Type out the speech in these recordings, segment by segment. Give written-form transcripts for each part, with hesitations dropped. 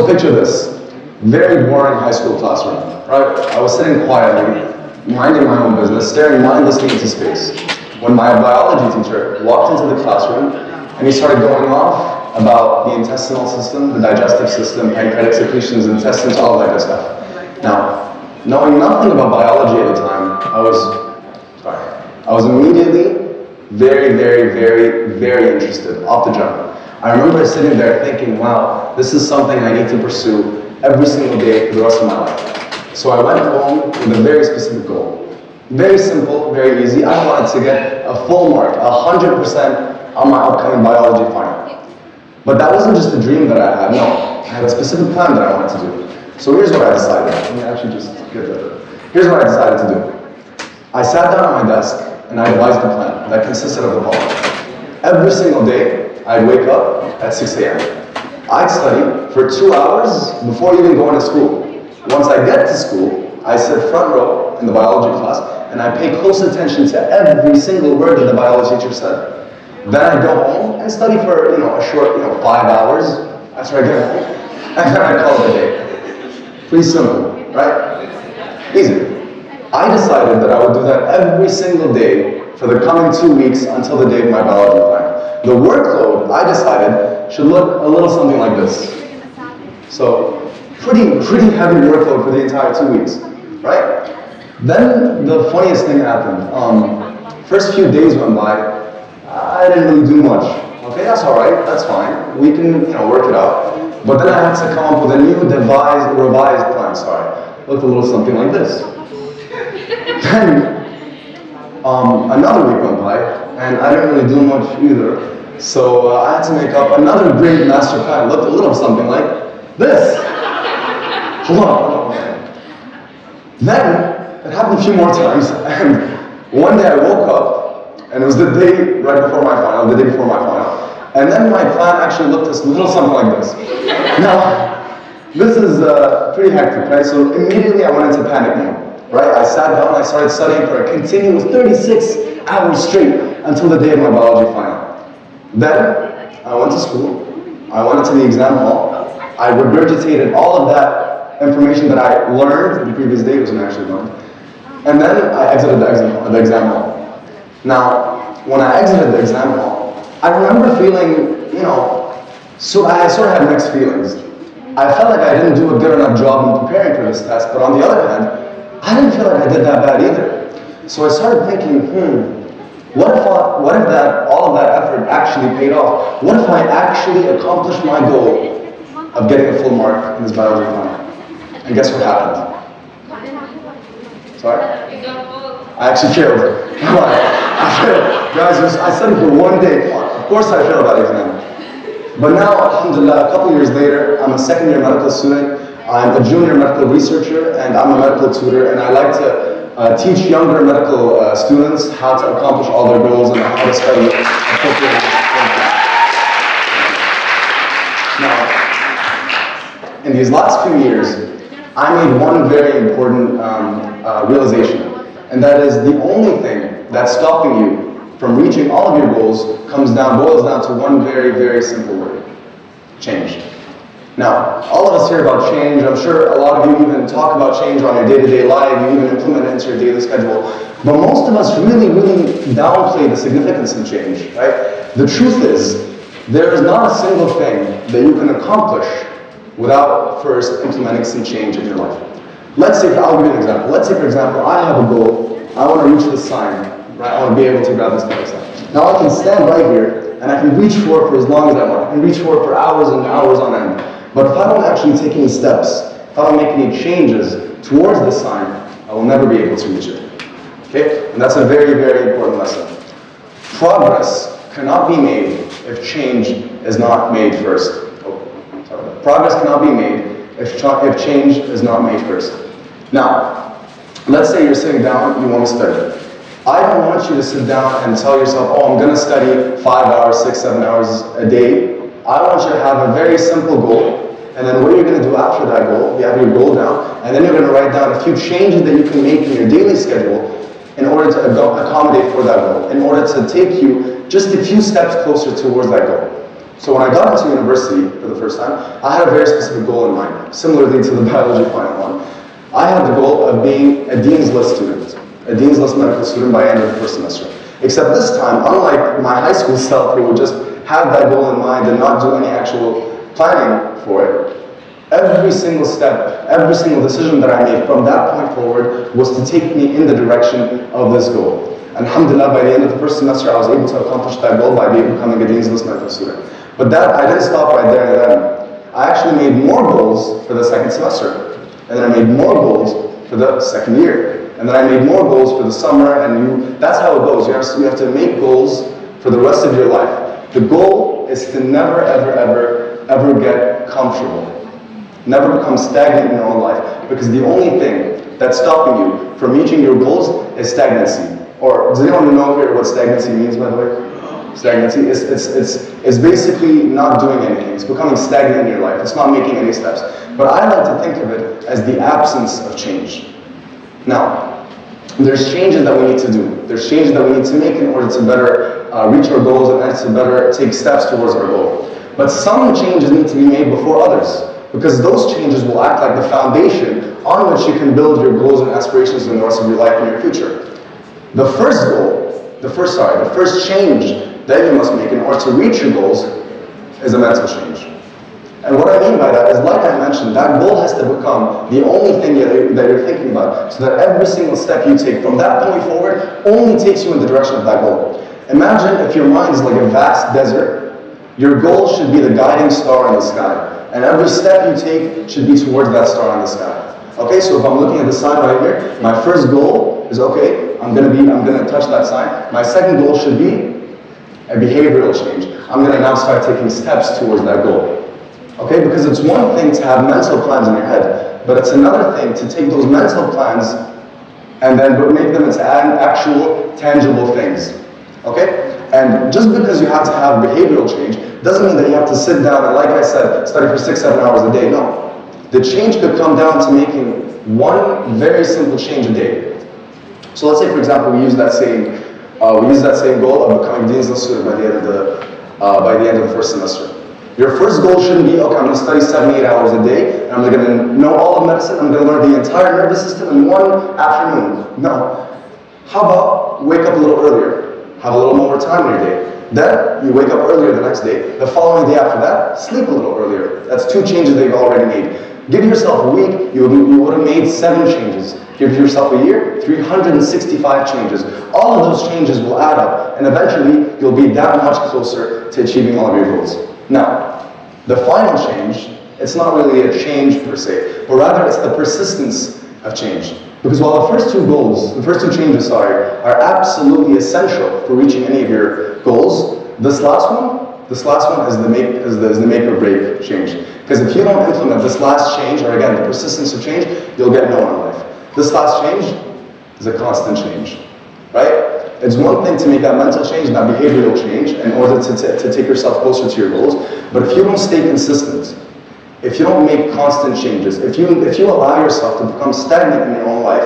So picture this, very boring high school classroom, right? I was sitting quietly, minding my own business, staring mindlessly into space, when my biology teacher walked into the classroom and he started going off about the intestinal system, the digestive system, pancreatic secretions, intestines, all that good stuff. Now, knowing nothing about biology at the time, I was immediately very interested, off the jump. I remember sitting there thinking, wow, this is something I need to pursue every single day for the rest of my life. So I went home with a very specific goal. Very simple, very easy. I wanted to get a full mark, 100% on my upcoming biology final. But that wasn't just a dream that I had, no. I had a specific plan that I wanted to do. So here's what I decided. Let me actually just get that. Here's what I decided to do. I sat down at my desk and I devised a plan that consisted of the following. Every single day, I'd wake up at 6 a.m. I'd study for 2 hours before even going to school. Once I get to school, I sit front row in the biology class and I pay close attention to every single word that the biology teacher said. Then I'd go home and study for a short 5 hours after I get home, and then I'd call it a day. Pretty simple, right? Easy. I decided that I would do that every single day for the coming 2 weeks until the day of my biology final. The workload, I decided, should look a little something like this. So, pretty heavy workload for the entire 2 weeks, right? Then the funniest thing happened. First few days went by, I didn't really do much. Okay, that's all right, that's fine. We can, work it out. But then I had to come up with a new revised plan. Sorry, looked a little something like this. Then another week went by, and I didn't really do much either. So I had to make up another great master plan. Looked a little something like this. Hold on. Then it happened a few more times, and one day I woke up, and it was the day right before my final, the day before my final, and then my plan actually looked a little something like this. Now, this is pretty hectic, right? So immediately I went into panic mode, right? I sat down and I started studying for a continuous 36 hours straight until the day of my biology final. Then I went to school, I went into the exam hall, I regurgitated all of that information that I learned the previous day, wasn't actually learned, and then I exited the exam hall. Now, when I exited the exam hall, I remember feeling, so I sort of had mixed feelings. I felt like I didn't do a good enough job in preparing for this test, but on the other hand, I didn't feel like I did that bad either. So I started thinking, what if all of that effort actually paid off? What if I actually accomplished my goal of getting a full mark in this biology final? And guess what happened? Sorry? I actually failed. I failed. Guys, I studied for 1 day. Of course I failed that exam. But now, alhamdulillah, a couple years later, I'm a second-year medical student. I'm a junior medical researcher, and I'm a medical tutor, and I like to teach younger medical students how to accomplish all their goals and how to study appropriately. Now, in these last few years, I made one very important realization, and that is the only thing that's stopping you from reaching all of your goals boils down to one very simple word: change. Now, all of us hear about change. I'm sure a lot of you even talk about change on your day-to-day life. You even implement it into your daily schedule. But most of us really downplay the significance of change, right? The truth is, there is not a single thing that you can accomplish without first implementing some change in your life. I'll give you an example. Let's say, for example, I have a goal. I want to reach this sign, right? I want to be able to grab this type of sign. Now I can stand right here, and I can reach for it for as long as I want. I can reach for it for hours and hours on end. But if I don't actually take any steps, if I don't make any changes towards the sign, I will never be able to reach it. Okay? And that's a very important lesson. Progress cannot be made if change is not made first. Progress cannot be made if change is not made first. Now, let's say you're sitting down, you want to study. I don't want you to sit down and tell yourself, I'm going to study 5 hours, 6, 7 hours a day. I want you to have a very simple goal. And then what you're going to do after that goal, you have your goal down, and then you're going to write down a few changes that you can make in your daily schedule in order to accommodate for that goal, in order to take you just a few steps closer towards that goal. So when I got into university for the first time, I had a very specific goal in mind, similarly to the biology final one. I had the goal of being a Dean's List student, a Dean's List medical student by the end of the first semester. Except this time, unlike my high school self who would just have that goal in mind and not do any actual planning for it, every single step, every single decision that I made from that point forward was to take me in the direction of this goal. Alhamdulillah, by the end of the first semester, I was able to accomplish that goal by becoming a Dean's List medical student. But that, I didn't stop right there and then. I actually made more goals for the second semester. And then I made more goals for the second year. And then I made more goals for the summer, and that's how it goes. You have to make goals for the rest of your life. The goal is to never, ever, ever, ever get comfortable. Never become stagnant in your own life. Because the only thing that's stopping you from reaching your goals is stagnancy. Or, does anyone know here what stagnancy means, by the way? Stagnancy is basically not doing anything. It's becoming stagnant in your life. It's not making any steps. But I like to think of it as the absence of change. Now, there's changes that we need to do. There's changes that we need to make in order to better reach our goals and to better take steps towards our goal. But some changes need to be made before others, because those changes will act like the foundation on which you can build your goals and aspirations in the rest of your life and your future. The first goal, the first change that you must make in order to reach your goals is a mental change. And what I mean by that is, like I mentioned, that goal has to become the only thing that you're thinking about, so that every single step you take from that point forward only takes you in the direction of that goal. Imagine if your mind is like a vast desert, your goal should be the guiding star in the sky, and every step you take should be towards that star in the sky. Okay, so if I'm looking at the sign right here, my first goal is, okay, I'm gonna touch that sign. My second goal should be a behavioral change. I'm gonna now start taking steps towards that goal. Okay, because it's one thing to have mental plans in your head, but it's another thing to take those mental plans and then make them into actual, tangible things. Okay? And just because you have to have behavioral change doesn't mean that you have to sit down and, like I said, study for 6-7 hours a day. No. The change could come down to making one very simple change a day. So let's say, for example, we use that same goal of becoming Dean's List student by the end of the first semester. Your first goal shouldn't be, okay, I'm going to study 7-8 hours a day, and I'm going to know all of medicine, I'm going to learn the entire nervous system in one afternoon. No. How about wake up a little earlier, have a little more time in your day. Then you wake up earlier the next day. The following day after that, sleep a little earlier. That's 2 changes that you've already made. Give yourself a week, you would have made 7 changes. Give yourself a year, 365 changes. All of those changes will add up, and eventually you'll be that much closer to achieving all of your goals. Now, the final change, it's not really a change per se, but rather it's the persistence of change. Because while the first two changes are absolutely essential for reaching any of your goals, this last one is the make or break change. Because if you don't implement this last change, or again, the persistence of change, you'll get nowhere in life. This last change is a constant change, right? It's one thing to make that mental change, that behavioral change, in order to take yourself closer to your goals, but if you don't stay consistent, if you don't make constant changes, if you allow yourself to become stagnant in your own life,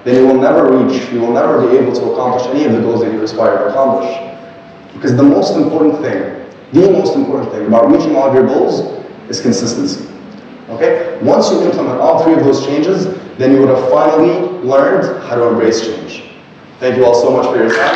then you will never be able to accomplish any of the goals that you aspire to accomplish. Because the most important thing about reaching all of your goals is consistency. Okay? Once you implement all 3 of those changes, then you would have finally learned how to embrace change. Thank you all so much for your time.